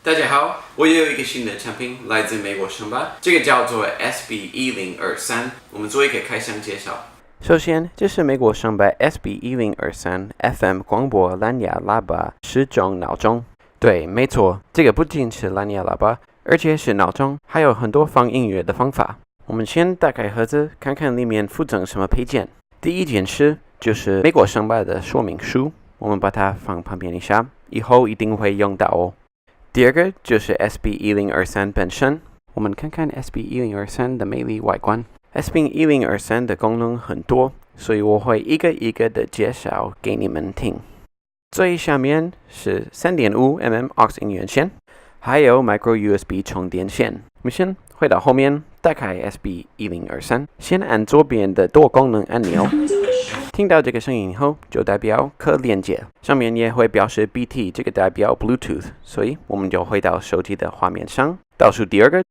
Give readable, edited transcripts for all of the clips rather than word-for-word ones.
大家好，我也有一个新的产品来自美国上吧，这个叫做 SB1023，我们做一个开箱介绍。首先，这是美国上吧 SB1023 FM 广播蓝牙喇叭时钟闹钟。对，没错，这个不仅是蓝牙喇叭，而且是闹钟，还有很多放音乐的方法。我们先打开盒子，看看里面附赠什么配件。第一件事就是美国上吧的说明书，我们把它放旁边一下，以后一定会用到哦。第二个就是 SB1023本身，我们看看 SB1023的美丽外观。SB1023的功能很多，所以我会一个一个的介绍给你们听。最下面是 3.5mm aux 音源线，还有 Micro USB 充电线。我们先回到后面，打开 SB1023，先按左边的多功能按钮。听到这个声音后，就代表可连接，上面也会表示 BT， 这个代表 Bluetooth， 所以我们就回到手机的画面上。倒数第二个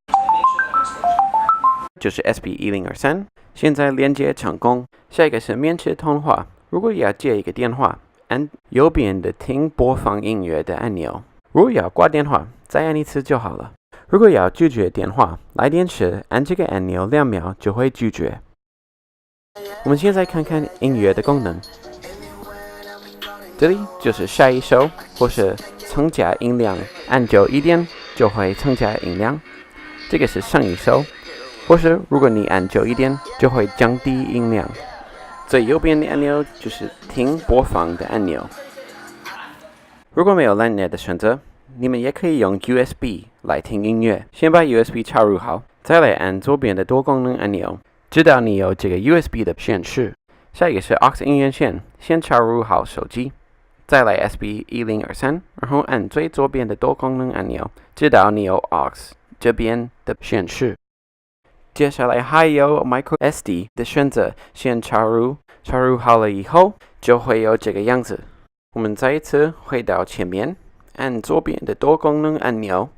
就是 SB1023，现在连接成功。下一个是免持通话，如果要接一个电话，按右边的听播放音乐的按钮。如果要挂电话，再按一次就好了。如果要拒绝电话，来电时按这个按钮2秒就会拒绝。我们现在看看音乐的功能，这里就是下一首或是增加音量，按久一点就会增加音量。这个是上一首，或是如果你按久一点就会降低音量。最右边的按钮就是听播放的按钮。如果没有蓝牙的选择，你们也可以用 USB 来听音乐。先把 USB 插入好，再来按左边的多功能按钮，直到你有这个 USB 的显示。下一个是 aux 音源线，先插入好手机，再来 SB1023，然后按最左边的多功能按钮，直到你有 aux 这边的显示。接下来还有 Micro SD 的选择，先插入好了以后，就会有这个样子。我们再一次回到前面，按左边的多功能按钮，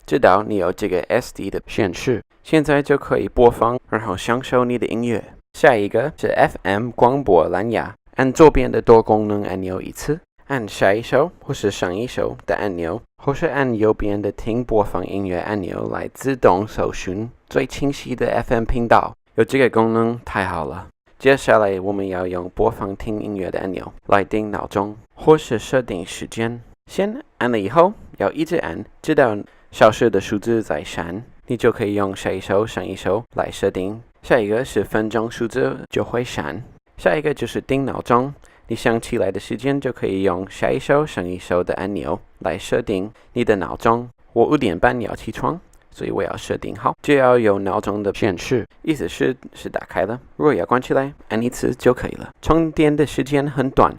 直到你有这个 SD 的显示。现在就可以播放，然后享受你的音乐。下一个是 FM 广播蓝牙，按左边的多功能按钮一次，按下一首或是上一首的按钮，或是按右边的听播放音乐按钮来自动搜寻最清晰的 FM 频道。有这个功能太好了。接下来我们要用播放听音乐的按钮来定闹钟或是设定时间。先按了以后要一直按，直到消失的数字在闪，你就可以用下一首上一首来设定。下一个是分钟数字就会闪。下一个就是定闹钟，你想起来的时间就可以用下一首上一首的按钮来设定你的闹钟。我5点半要起床，所以我要设定好，只要有闹钟的显示，意思是打开了。如果要关起来，按一次就可以了。充电的时间很短，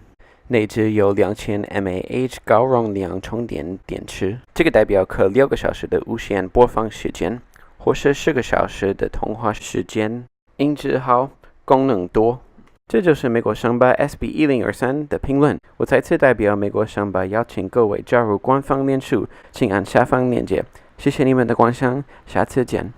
内置有2000 mAh 高容量充电电池，这个代表可6个小时的无线播放时间，或是10个小时的通话时间。音质好，功能多。这就是美国商吧 SB1023的评论。我再次代表美国商吧邀请各位加入官方脸书，请按下方链接。谢谢你们的观赏，下次见。